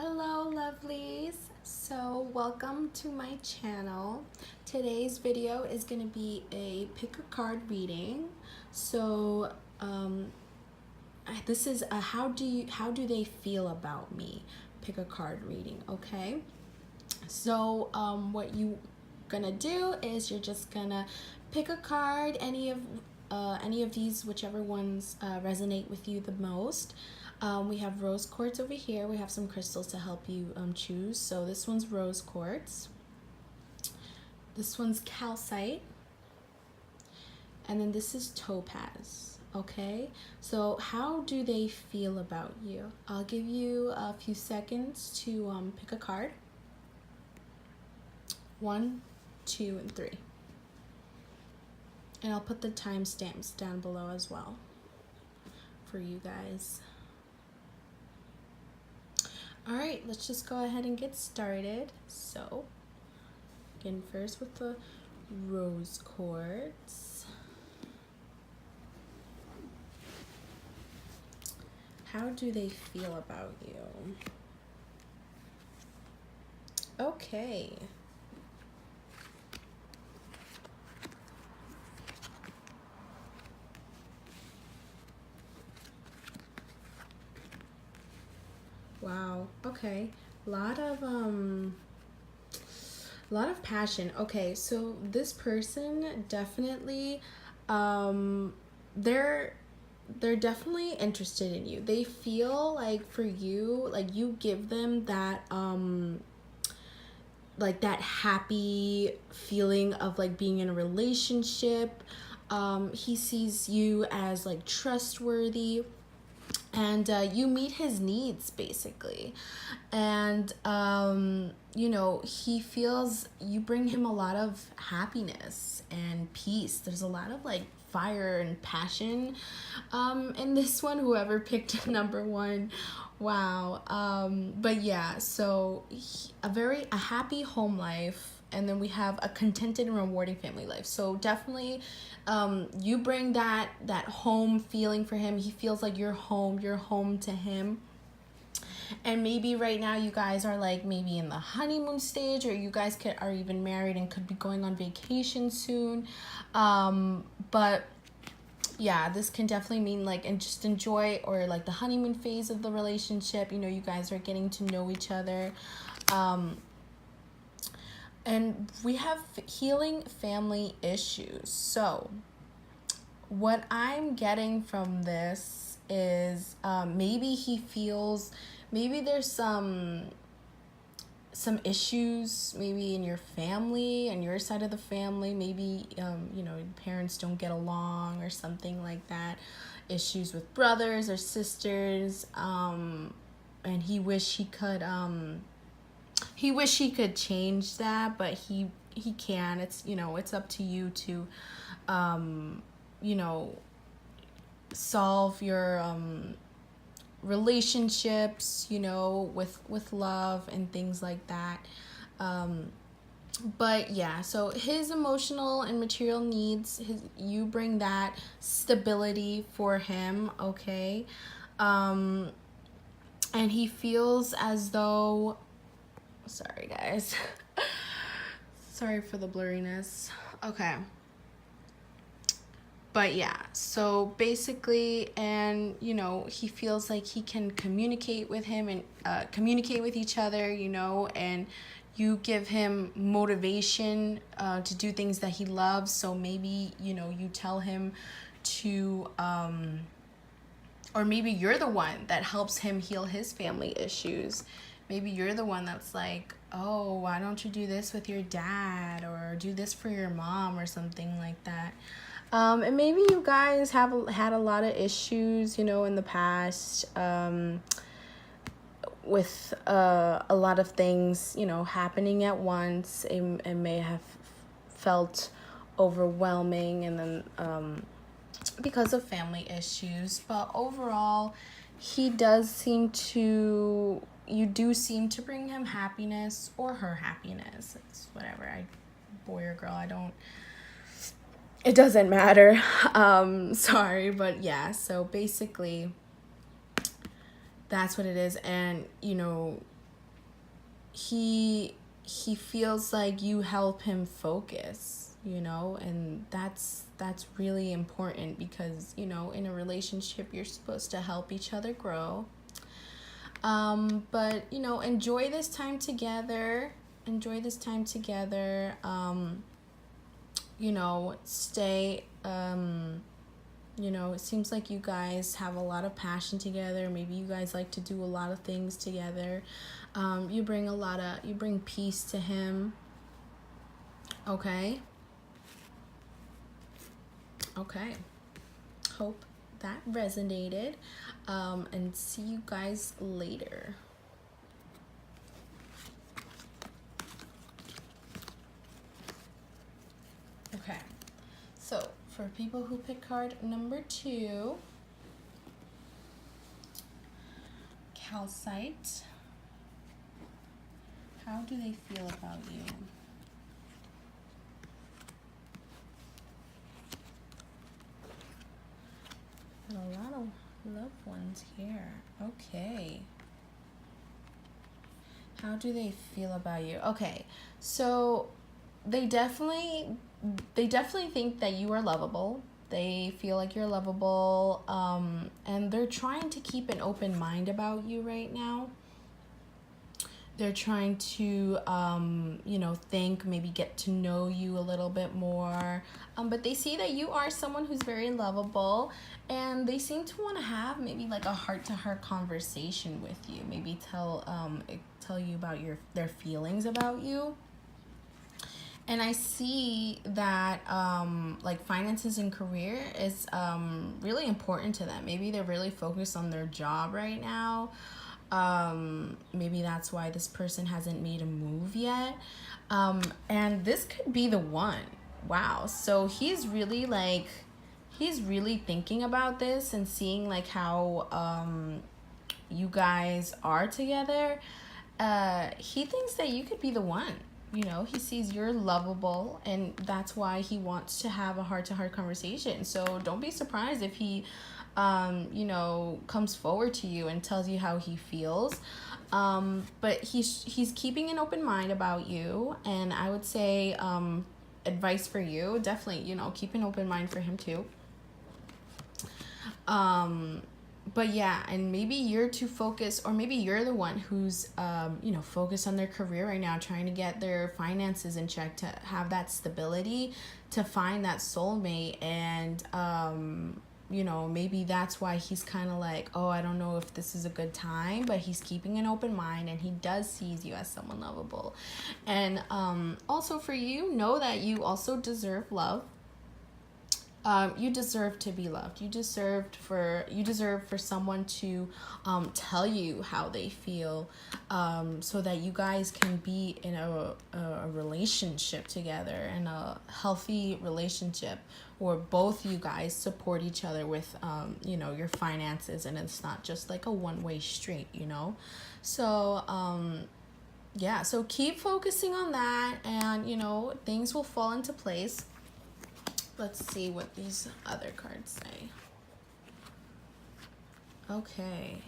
Hello lovelies, so welcome to my channel. Today's video is going to be a pick a card reading. So this is a how do they feel about me pick a card reading. Okay, so what you gonna do is you're just gonna pick a card, any of these, whichever ones resonate with you the most. We have rose quartz over here. We have some crystals to help you choose. So this one's rose quartz. This one's calcite. And then this is topaz. Okay, so how do they feel about you? I'll give you a few seconds to pick a card. 1, 2, and 3. And I'll put the timestamps down below as well for you guys. All right, let's just go ahead and get started. So, begin first with the rose quartz. How do they feel about you? Okay. Wow. Okay. A lot of passion. Okay, so this person definitely they're definitely interested in you. They feel like for you, like you give them that like that happy feeling of like being in a relationship. He sees you as like trustworthy, and you meet his needs basically. And you know, he feels you bring him a lot of happiness and peace. There's a lot of like fire and passion in this one, whoever picked number 1. Wow. But yeah, so a happy home life, and then we have a contented and rewarding family life. So definitely you bring that home feeling for him. He feels like you're home to him. And maybe right now you guys are like maybe in the honeymoon stage, or you guys are even married and could be going on vacation soon. But yeah, this can definitely mean like, and just enjoy, or like the honeymoon phase of the relationship. You know, you guys are getting to know each other. And we have healing family issues. So what I'm getting from this is maybe he feels, maybe there's some issues maybe in your family and your side of the family. Maybe you know, parents don't get along or something like that. Issues with brothers or sisters, and he wish he could change that, but he can. It's, you know, it's up to you to you know, solve your relationships, you know, with love and things like that. But yeah, so his emotional and material needs, you bring that stability for him. Okay. And he feels as though, sorry guys, sorry for the blurriness. Okay. But yeah, so basically, and you know, he feels like he can communicate with him and communicate with each other, you know, and you give him motivation to do things that he loves. So maybe, you know, you tell him to or maybe you're the one that helps him heal his family issues. Maybe you're the one that's like, oh, why don't you do this with your dad, or do this for your mom, or something like that. And maybe you guys have had a lot of issues, you know, in the past, with a lot of things, you know, happening at once. It may have felt overwhelming, and then because of family issues. But overall, you do seem to bring him happiness, or her happiness. It's whatever, boy or girl, it doesn't matter. Sorry, but yeah, so basically that's what it is. And you know, he feels like you help him focus, you know, and that's really important because, you know, in a relationship you're supposed to help each other grow. But you know, enjoy this time together. Enjoy this time together. You know, stay you know, it seems like you guys have a lot of passion together. Maybe you guys like to do a lot of things together. You bring peace to him. Okay. Okay. Hope that resonated. And see you guys later. Okay. So, for people who pick card number 2, Calcite, how do they feel about you? A lot of loved ones here. Okay. How do they feel about you? Okay. So they definitely think that you are lovable. They feel like you're lovable, and they're trying to keep an open mind about you right now. They're trying to, you know, maybe get to know you a little bit more. But they see that you are someone who's very lovable, and they seem to want to have maybe like a heart-to-heart conversation with you. Maybe tell you about their feelings about you. And I see that like finances and career is really important to them. Maybe they're really focused on their job right now. Maybe that's why this person hasn't made a move yet. And this could be the one. Wow. So he's really thinking about this and seeing like how you guys are together. He thinks that you could be the one. You know, he sees you're lovable, and that's why he wants to have a heart-to-heart conversation. So don't be surprised if he, you know, comes forward to you and tells you how he feels. But he's keeping an open mind about you, and I would say advice for you, definitely, you know, keep an open mind for him too. But yeah, and maybe you're too focused, or maybe you're the one who's, you know, focused on their career right now, trying to get their finances in check, to have that stability, to find that soulmate. And, you know, maybe that's why he's kind of like, oh, I don't know if this is a good time, but he's keeping an open mind, and he does sees you as someone lovable. And also for you, know that you also deserve love. You deserve to be loved. You deserve for someone to tell you how they feel, so that you guys can be in a relationship together, in a healthy relationship where both you guys support each other with you know, your finances, and it's not just like a one-way street, you know. So yeah, so keep focusing on that, and you know, things will fall into place. Let's see what these other cards say. Okay.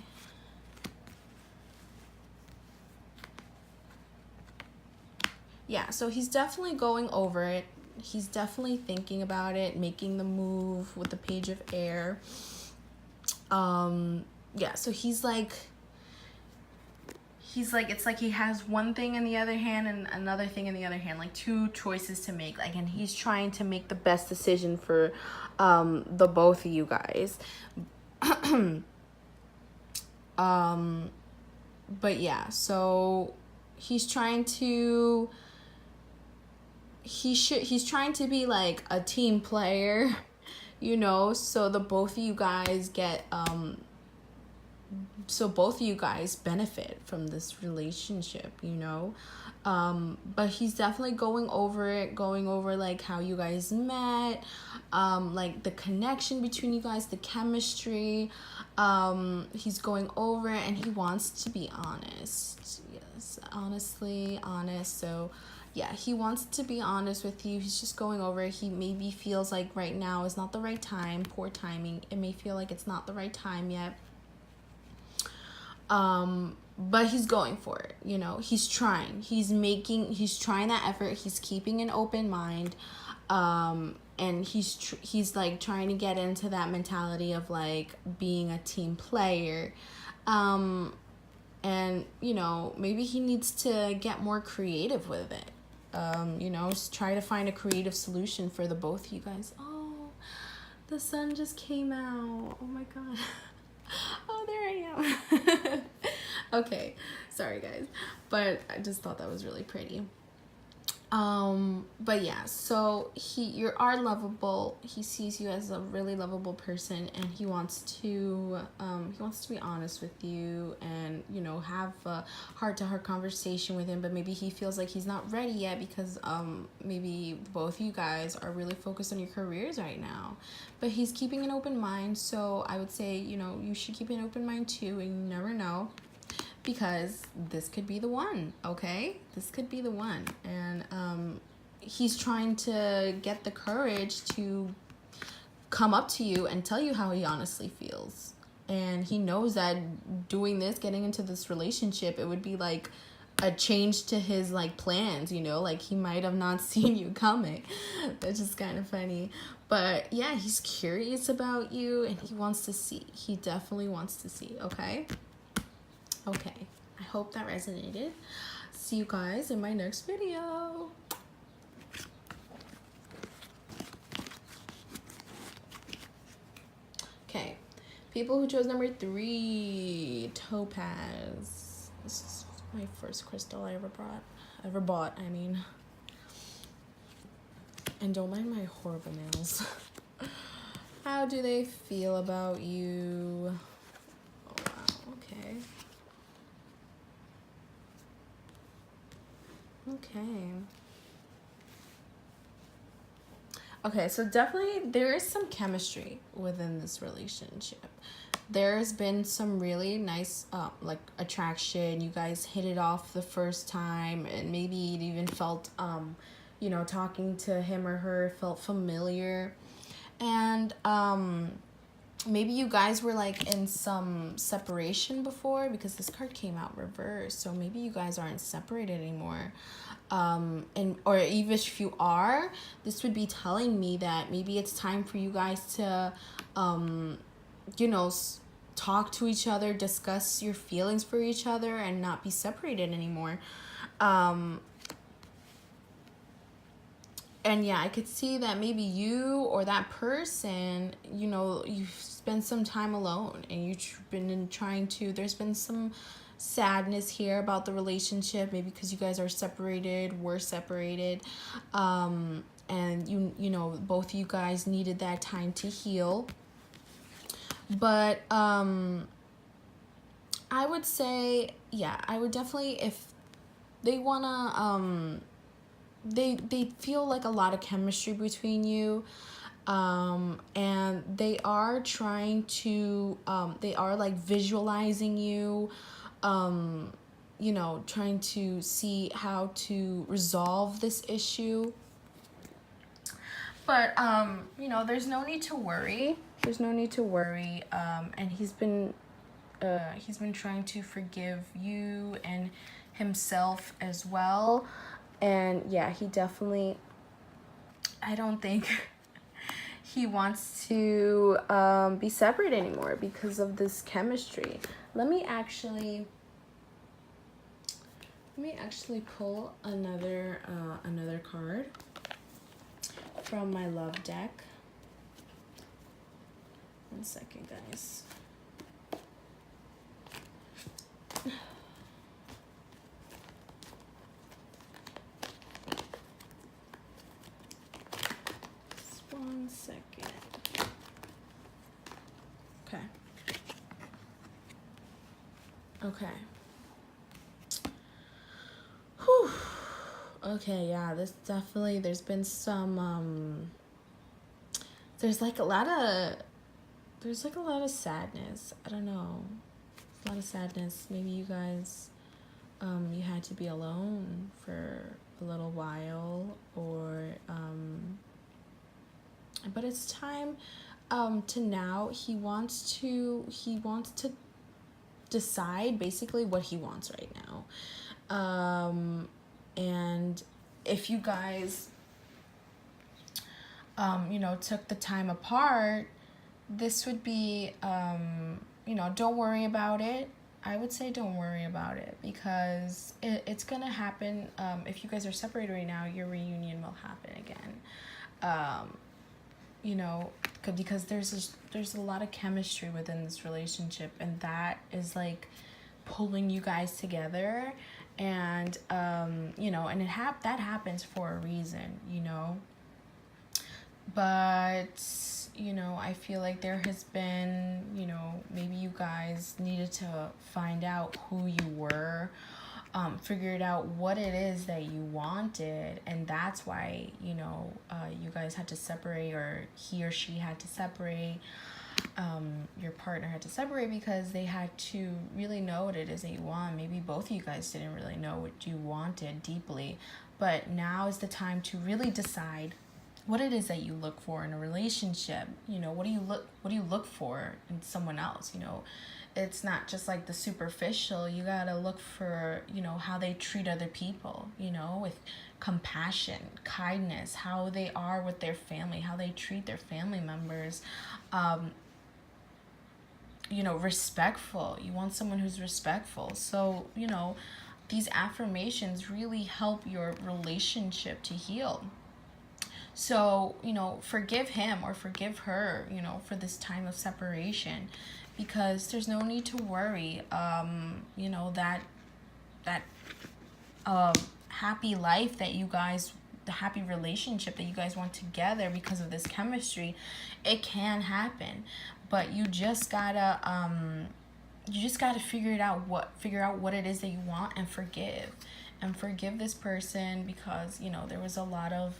Yeah, so he's definitely going over it. He's definitely thinking about it, making the move with the Page of Air. Yeah, so he's like, it's like he has one thing in the other hand and another thing in the other hand, like two choices to make, like, and he's trying to make the best decision for the both of you guys. But yeah, so he's trying to be like a team player, you know, so the both of you guys get so both of you guys benefit from this relationship, you know. But he's definitely going over like how you guys met, like the connection between you guys, the chemistry. He's going over it, and he wants to be honest. Yes, honestly honest. So yeah, he wants to be honest with you. He's just going over it. He maybe feels like right now is not the right time, poor timing. It may feel like it's not the right time yet. but he's going for it, you know. He's trying. He's trying that effort. He's keeping an open mind. And he's like trying to get into that mentality of like being a team player. And you know, maybe he needs to get more creative with it. You know, just try to find a creative solution for the both of you guys. Oh, the sun just came out. Oh my god. Oh, there I am. Okay, sorry guys, but I just thought that was really pretty. But yeah, so you are lovable. He sees you as a really lovable person, and he wants to be honest with you, and you know, have a heart-to-heart conversation with him. But maybe he feels like he's not ready yet because maybe both of you guys are really focused on your careers right now. But he's keeping an open mind, so I would say, you know, you should keep an open mind too, and you never know, because this could be the one. Okay, this could be the one. And he's trying to get the courage to come up to you and tell you how he honestly feels. And he knows that doing this, getting into this relationship, it would be like a change to his like plans, you know, like he might have not seen you coming. That's just kind of funny. But yeah, he's curious about you, and he wants to see. He definitely wants to see. Okay, I hope that resonated. See you guys in my next video. Okay, people who chose number 3, Topaz. This is my first crystal I ever bought, I mean. And don't mind my horrible nails. How do they feel about you? Oh wow, okay. Okay, so definitely there is some chemistry within this relationship. There's been some really nice like attraction. You guys hit it off the first time, and maybe it even felt you know, talking to him or her felt familiar. And maybe you guys were like in some separation before, because this card came out reversed. So maybe you guys aren't separated anymore. And or even if you are, this would be telling me that maybe it's time for you guys to you know, talk to each other, discuss your feelings for each other, and not be separated anymore. And yeah, I could see that maybe you or that person, you know, you've spent some time alone, and you've been trying to, there's been some sadness here about the relationship, maybe because you guys are separated, were separated, and you know, both of you guys needed that time to heal. But I would say, yeah, I would definitely, if they wanna they feel like a lot of chemistry between you, and they are trying to they are like visualizing you, you know, trying to see how to resolve this issue. But you know, there's no need to worry. And he's been trying to forgive you and himself as well. And yeah, he definitely, I don't think he wants to be separate anymore because of this chemistry. Let me actually pull another card from my love deck. 1 second, guys. Just 1 second. Okay. Whew. Okay, yeah, this definitely, there's been some there's like a lot of sadness. I don't know. A lot of sadness. Maybe you guys you had to be alone for a little while, or but it's time to now he wants to decide basically what he wants right now. And if you guys, you know, took the time apart, this would be, you know, don't worry about it. I would say don't worry about it, because it's going to happen. If you guys are separated right now, your reunion will happen again. You know, because there's a lot of chemistry within this relationship, and that is like pulling you guys together. And, you know, and that happens for a reason, you know. But, you know, I feel like there has been, you know, maybe you guys needed to find out who you were, figured out what it is that you wanted, and that's why, you know, you guys had to separate, or he or she had to separate, your partner had to separate, because they had to really know what it is that you want. Maybe both of you guys didn't really know what you wanted deeply, but now is the time to really decide what it is that you look for in a relationship. You know, what do you look for in someone else? You know, it's not just like the superficial. You gotta look for, you know, how they treat other people, you know, with compassion, kindness, how they are with their family, how they treat their family members, you know, respectful. You want someone who's respectful. So, you know, these affirmations really help your relationship to heal. So, you know, forgive him or forgive her, you know, for this time of separation, because there's no need to worry. You know, that happy life that you guys, the happy relationship that you guys want together because of this chemistry, it can happen. But you just gotta figure out what it is that you want, and forgive this person, because, you know, there was a lot of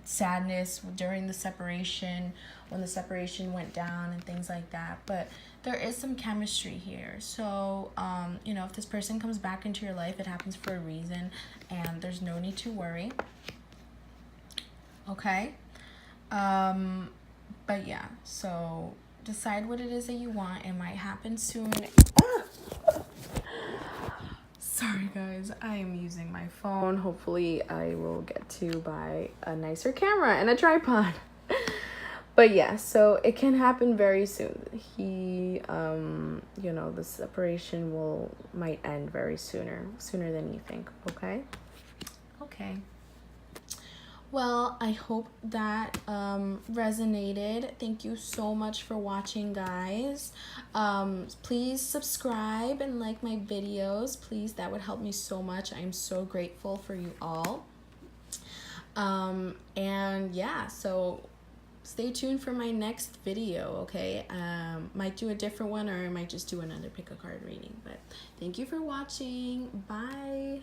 sadness during the separation, when the separation went down and things like that. But there is some chemistry here. So, you know, if this person comes back into your life, it happens for a reason, and there's no need to worry. Okay? But yeah, so decide what it is that you want. It might happen soon. Sorry guys, I am using my phone. Hopefully I will get to buy a nicer camera and a tripod. But yeah, so it can happen very soon. He, you know, the separation might end very sooner than you think. Okay. Well, I hope that resonated. Thank you so much for watching, guys. Please subscribe and like my videos. Please, that would help me so much. I'm so grateful for you all. And yeah, so stay tuned for my next video, okay? Might do a different one, or I might just do another pick a card reading. But thank you for watching. Bye.